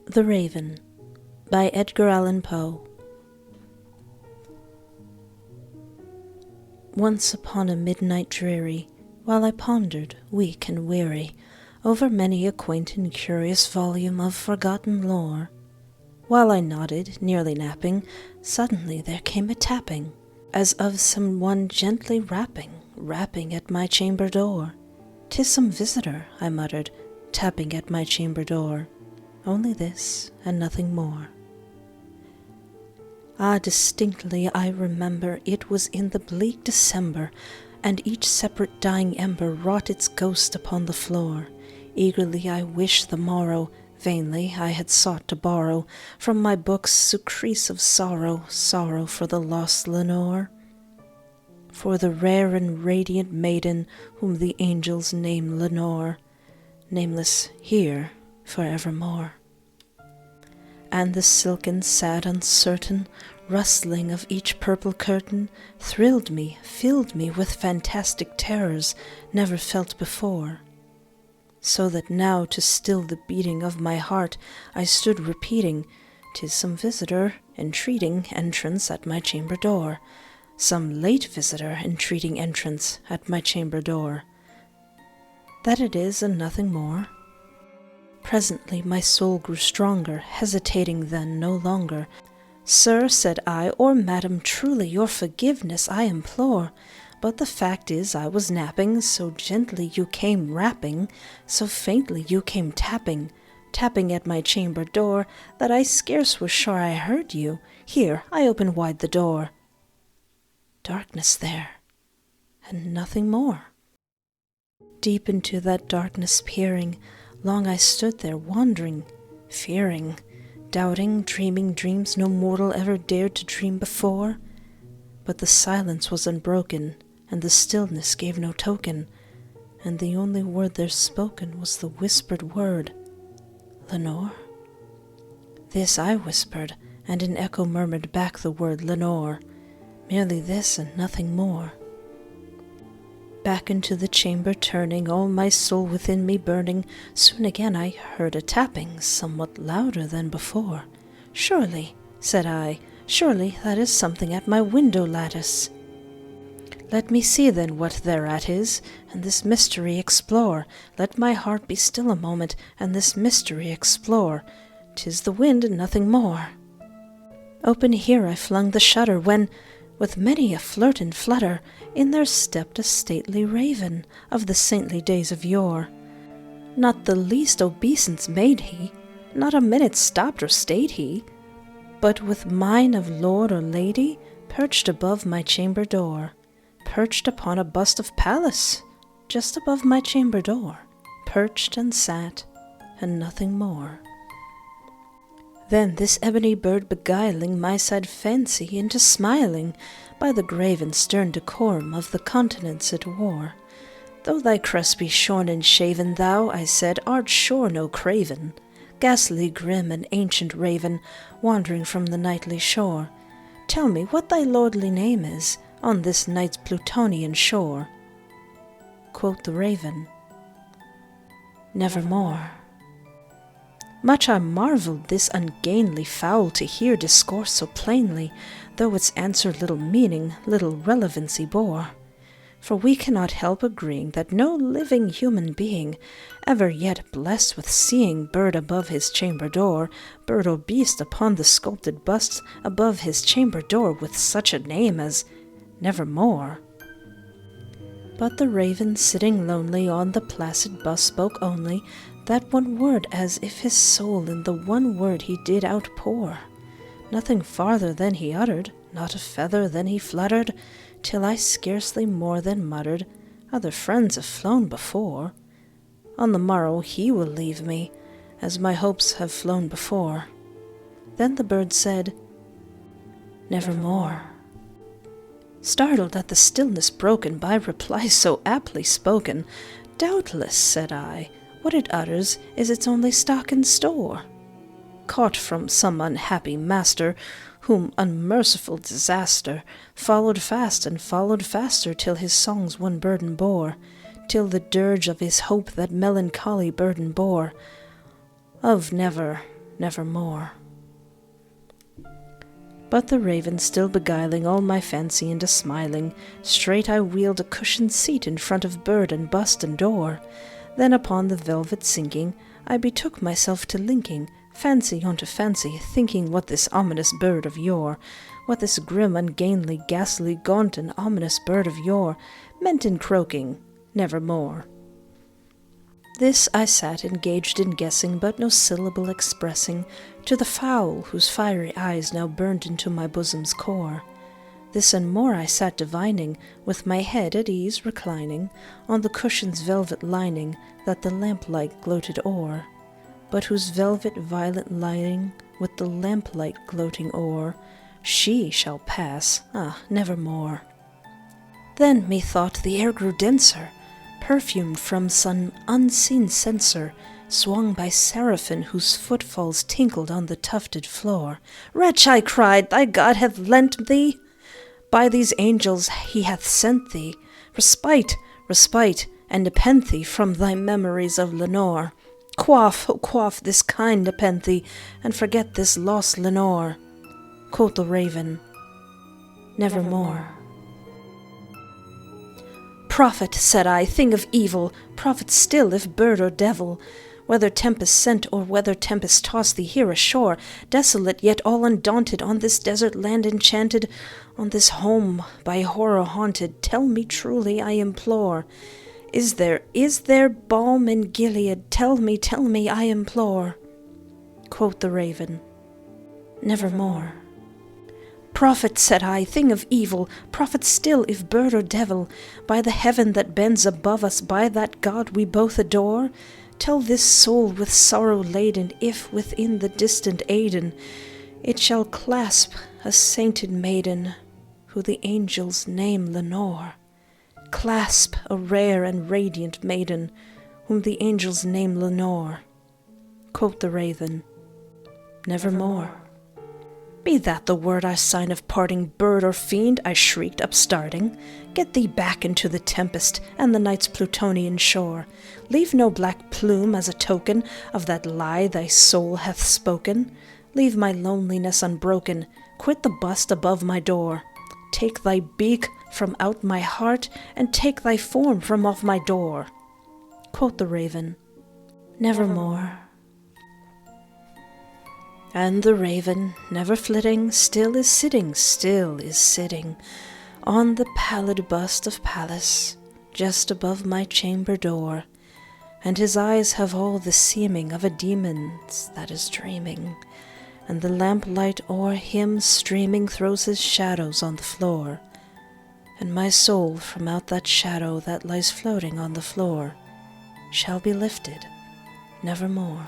The Raven by Edgar Allan Poe. Once upon a midnight dreary, while I pondered, weak and weary, over many a quaint and curious volume of forgotten lore, while I nodded, nearly napping, suddenly there came a tapping, as of some one gently rapping at my chamber door. "'Tis some visitor," I muttered, tapping at my chamber door. Only this, and nothing more. Ah, distinctly I remember it was in the bleak December, and each separate dying ember wrought its ghost upon the floor. Eagerly I wished the morrow, vainly I had sought to borrow from my books sucrese of sorrow, sorrow for the lost Lenore, for the rare and radiant maiden whom the angels name Lenore, nameless here forevermore. And the silken, sad, uncertain rustling of each purple curtain thrilled me, filled me with fantastic terrors never felt before, so that now to still the beating of my heart I stood repeating, "'Tis some visitor entreating entrance at my chamber door, some late visitor entreating entrance at my chamber door. That it is and nothing more." Presently my soul grew stronger, hesitating then no longer. "Sir," said I, "or madam, truly your forgiveness I implore. But the fact is I was napping, so gently you came rapping, so faintly you came tapping at my chamber door, that I scarce was sure I heard you. Here, I open wide the door." Darkness there, and nothing more. Deep into that darkness peering, long I stood there wondering, fearing, doubting, dreaming dreams no mortal ever dared to dream before. But the silence was unbroken, and the stillness gave no token, and the only word there spoken was the whispered word, "Lenore?" This I whispered, and an echo murmured back the word Lenore. Merely this and nothing more. Back into the chamber turning, all my soul within me burning, soon again I heard a tapping, somewhat louder than before. "Surely," said I, "surely that is something at my window lattice. Let me see then what thereat is, and this mystery explore. Let my heart be still a moment, and this mystery explore. 'Tis the wind and nothing more." Open here I flung the shutter, when, with many a flirt and flutter, in there stepped a stately raven of the saintly days of yore. Not the least obeisance made he, not a minute stopped or stayed he, but with mien of lord or lady perched above my chamber door, perched upon a bust of Pallas, just above my chamber door, perched and sat, and nothing more. Then this ebony bird beguiling my sad fancy into smiling, by the grave and stern decorum of the countenance it wore. "Though thy crest be shorn and shaven, thou," I said, "art sure no craven, ghastly grim and ancient raven, wandering from the nightly shore. Tell me what thy lordly name is on this night's Plutonian shore." Quoth the raven, "Nevermore." Much I marvelled this ungainly fowl to hear discourse so plainly, though its answer little meaning, little relevancy bore. For we cannot help agreeing that no living human being, ever yet blessed with seeing bird above his chamber door, bird or beast upon the sculpted bust above his chamber door, with such a name as Nevermore. But the raven sitting lonely on the placid bust spoke only that one word, as if his soul in the one word he did outpour. Nothing farther than he uttered, not a feather than he fluttered, till I scarcely more than muttered, "Other friends have flown before. On the morrow he will leave me, as my hopes have flown before." Then the bird said, "Nevermore." Startled at the stillness broken by reply so aptly spoken, "Doubtless," said I, "what it utters is its only stock and store, caught from some unhappy master, whom unmerciful disaster followed fast and followed faster, till his songs one burden bore, till the dirge of his hope that melancholy burden bore, of never, nevermore. But the raven still beguiling all my fancy into smiling, straight I wheeled a cushioned seat in front of bird and bust and door. Then upon the velvet sinking, I betook myself to linking fancy onto fancy, thinking what this ominous bird of yore, what this grim, ungainly, ghastly, gaunt, and ominous bird of yore meant in croaking, nevermore. This I sat engaged in guessing, but no syllable expressing, to the fowl whose fiery eyes now burned into my bosom's core. This and more I sat divining, with my head at ease reclining on the cushion's velvet lining that the lamplight gloated o'er, but whose velvet violet lining with the lamplight gloating o'er, she shall pass, nevermore. Then methought the air grew denser, perfumed from some unseen censer, swung by seraphim whose footfalls tinkled on the tufted floor. Wretch, I cried, thy God hath lent thee, by these angels he hath sent thee, respite, and nepenthe from thy memories of Lenore. Quaff, oh quaff this kind nepenthe, and forget this lost Lenore. Quoth the raven, nevermore. Prophet, said I, thing of evil, prophet still if bird or devil, whether tempest sent or whether tempest tossed thee here ashore, desolate yet all undaunted, on this desert land enchanted, on this home by horror haunted, tell me truly, I implore, is there balm in Gilead? Tell me, I implore. Quoth the raven, nevermore. Prophet, said I, thing of evil, prophet still if bird or devil, by the heaven that bends above us, by that God we both adore, tell this soul with sorrow laden, if within the distant Aidenn it shall clasp a sainted maiden, who the angels name Lenore. Clasp a rare and radiant maiden, whom the angels name Lenore. Quoth the raven, nevermore. Be that the word our sign of parting, bird or fiend, I shrieked, upstarting. Get thee back into the tempest and the night's Plutonian shore. Leave no black plume as a token of that lie thy soul hath spoken. Leave my loneliness unbroken. Quit the bust above my door. Take thy beak from out my heart, and take thy form from off my door. Quoth the raven, nevermore. And the raven, never flitting, still is sitting on the pallid bust of Pallas, just above my chamber door, and his eyes have all the seeming of a demon's that is dreaming, and the lamplight o'er him streaming throws his shadows on the floor, and my soul from out that shadow that lies floating on the floor shall be lifted nevermore.